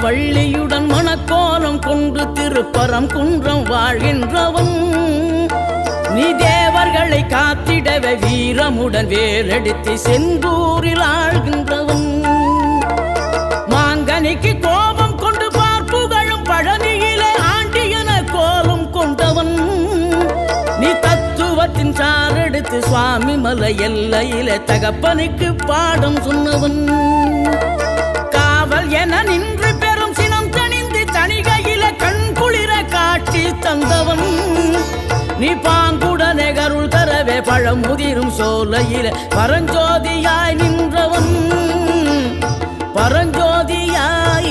வள்ளியுடன் மணக்கோலம் கொண்டு திருப்பரம் குன்றம் வாழ்கின்றவன். நீ தேவர்களை காத்திடவே வீரமுடன் வேலெடுத்து செந்தூரில் ஆழ்கின்றவன். மாங்கனிக்கு கோபம் கொண்டு பார்ப்புகழும் பழனியிலே ஆண்டியன கோலம் கொண்டவன். நீ தத்துவத்தின் சாரெடுத்து சுவாமி மலை எல்லையிலே தகப்பனுக்கு பாடம் சொன்னவன். காவல் என நின்று பெரும் சினம் தணிந்து தணிகையில கண் குளிர காட்சி தந்தவன். நீ பாங்குடனே கருள் தரவே பழமுதிரும் சோலையில பரஞ்சோதியாய் நின்றவன். பரஞ்சோதியாய்